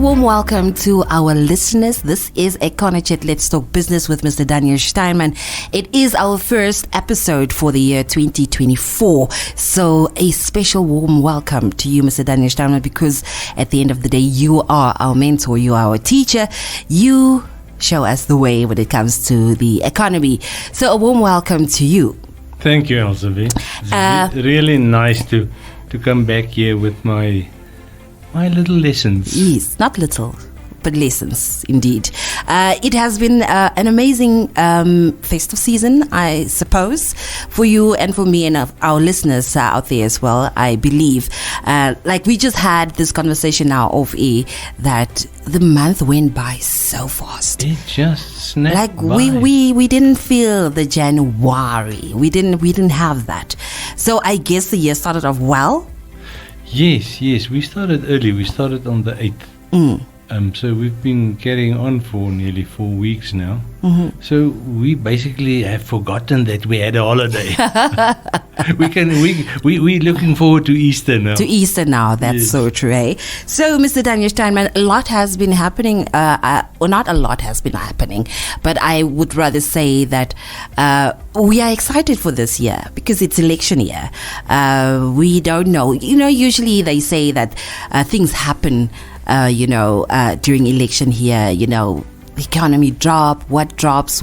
warm welcome to our listeners. This is Econichat Let's Talk Business with Mr. Daniel Steinman. It is our first episode for the year 2024. So a special warm welcome to you, Mr. Daniel Steinman, because at the end of the day, you are our mentor, you are our teacher. You show us the way when it comes to the economy. So a warm welcome to you. Thank you, Elsevier. It's really nice to come back here with my little lessons. Yes, not little, but lessons indeed. It has been an amazing festive season, I suppose, for you and for me and our listeners out there as well, I believe. Like we just had this conversation now off air that the month went by so fast. It just snapped like by. we didn't feel the January. We didn't have that. So I guess the year started off well. Yes. We started early. We started on the 8th. So we've been carrying on for nearly 4 weeks now. Mm-hmm. So we basically have forgotten that we had a holiday. We're looking forward to Easter now. That's yes. So true, eh? So, Mr. Daniel Steinman, a lot has been happening, or not a lot has been happening, but I would rather say that we are excited for this year because it's election year. We don't know. Usually they say that things happen during election here, the economy what drops.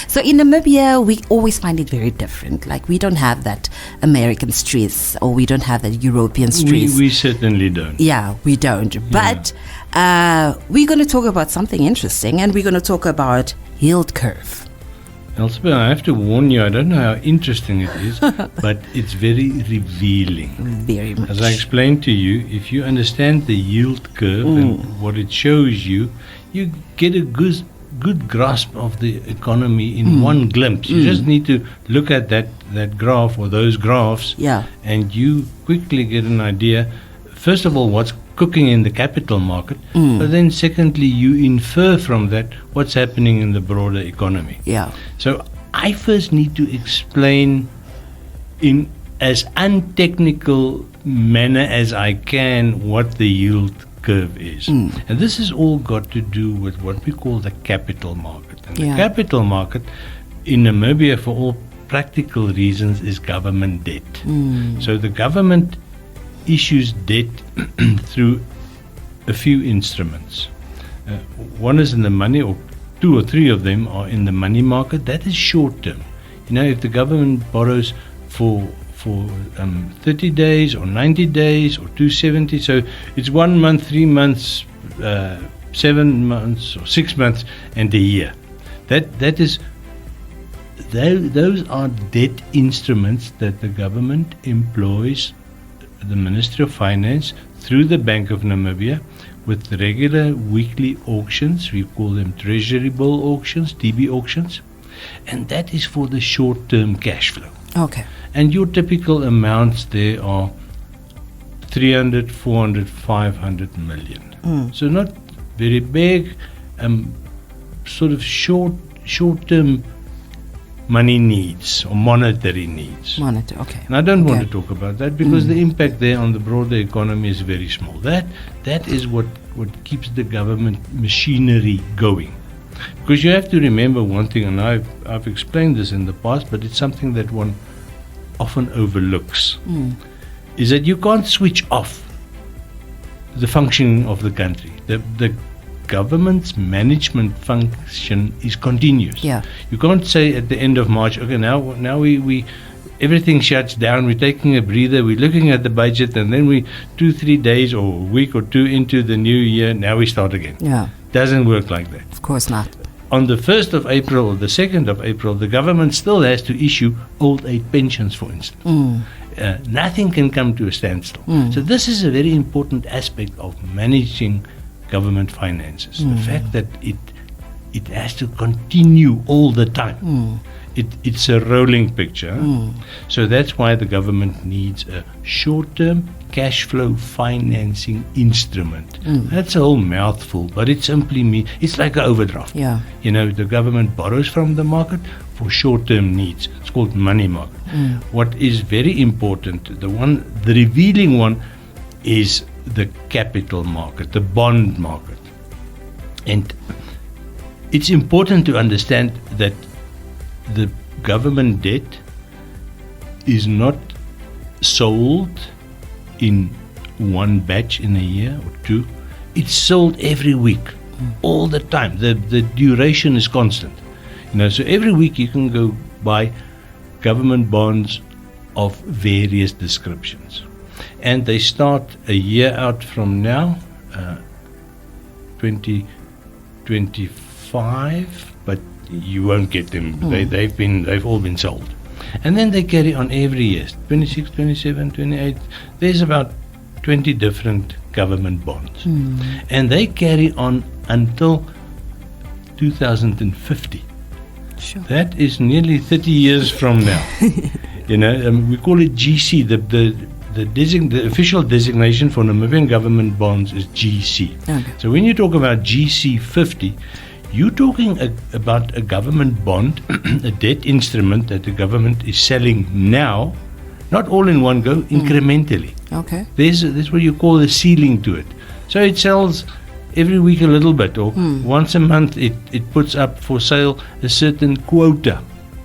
So in Namibia, we always find it very different. Like we don't have that American stress or we don't have that European stress. We certainly don't. Yeah, we don't. Yeah. But we're going to talk about something interesting, and we're going to talk about yield curve. Elspeth, I have to warn you, I don't know how interesting it is, but it's very revealing. Very much. As I explained to you, if you understand the yield curve and what it shows you, you get a good grasp of the economy in one glimpse. You just need to look at that graph or those graphs, and you quickly get an idea, first of all, what's cooking in the capital market, but then secondly, you infer from that what's happening in the broader economy. Yeah. So I first need to explain in as untechnical manner as I can what the yield curve is. And this has all got to do with what we call the capital market. And the capital market in Namibia, for all practical reasons, is government debt. So the government issues debt through a few instruments. One is in the money, or two or three of them are in the money market. That is short term. If the government borrows for 30 days or 90 days or 270, so it's 1 month, 3 months, 7 months or 6 months and a year. That is those are debt instruments that the government employs, the Ministry of Finance through the Bank of Namibia, with regular weekly auctions. We call them Treasury Bill auctions, TB auctions, and that is for the short-term cash flow. Okay. And your typical amounts there are 300, 400, 500 million. So not very big, sort of short-term money needs or monetary needs. Okay. And I don't want to talk about that because the impact there on the broader economy is very small. That is what keeps the government machinery going. Because you have to remember one thing, and I've explained this in the past, but it's something that one often overlooks, is that you can't switch off the functioning of the country. The government's management function is continuous. Yeah. You can't say at the end of March, okay, now we everything shuts down, we're taking a breather, we're looking at the budget, and then we 2-3 days or a week or two into the new year, now we start again. Yeah. Doesn't work like that. Of course not. On the 1st of April or the 2nd of April, the government still has to issue old age pensions, for instance. Nothing can come to a standstill. So this is a very important aspect of managing government finances. The fact that it has to continue all the time. It's a rolling picture. So that's why the government needs a short-term cash flow financing instrument. That's a whole mouthful, but it simply means it's like an overdraft. Yeah. The government borrows from the market for short-term needs. It's called money market. What is very important, the revealing one, is the capital market, the bond market. And it's important to understand that the government debt is not sold in one batch in a year or two. It's sold every week, all the time. The duration is constant. So every week you can go buy government bonds of various descriptions. And they start a year out from now, 2025, but you won't get them. They've all been sold. And then they carry on every year, 26, 27, 28. There's about 20 different government bonds. And they carry on until 2050. Sure. That is nearly 30 years from now. We call it GC. The official designation for Namibian government bonds is GC. Okay. So when you talk about GC 50, you're talking about a government bond, a debt instrument that the government is selling now, not all in one go, incrementally. Okay. There's what you call a ceiling to it. So it sells every week a little bit, or once a month it puts up for sale a certain quota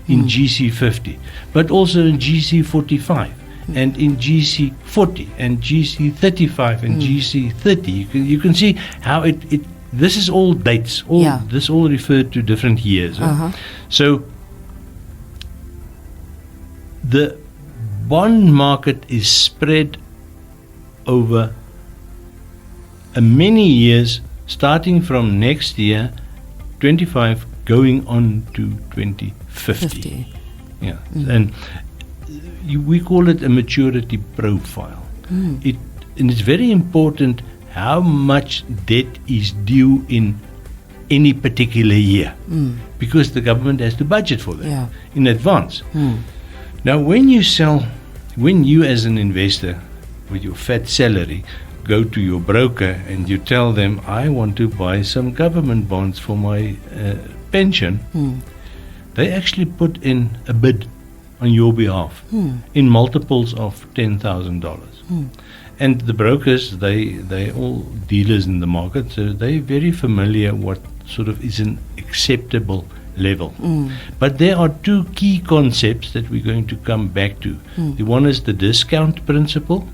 in GC 50, but also in GC 45 and in GC 40 and GC 35 and GC 30. You can see how it this is all dates. This all referred to different years. So the bond market is spread over many years, starting from next year, 25, going on to 2050. Yeah, and we call it a maturity profile. And it's very important how much debt is due in any particular year, because the government has to budget for that in advance. Now, when you as an investor with your fat salary go to your broker and you tell them, I want to buy some government bonds for my pension, they actually put in a bid on your behalf in multiples of $10,000. And the brokers, they're all dealers in the market, so they're very familiar what sort of is an acceptable level. But there are two key concepts that we're going to come back to. The one is the discount principle,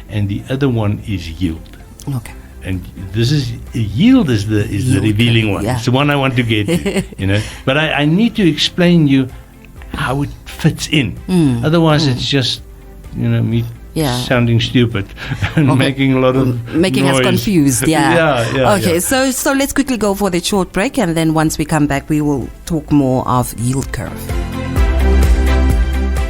and the other one is yield. Okay. And this is yield is the revealing one. It's the one I want to get to, But I need to explain you how it fits in. Otherwise, it's just me sounding stupid and making a lot of making noise. us confused. Okay, yeah. So let's quickly go for the short break, and then once we come back, we will talk more of yield curve.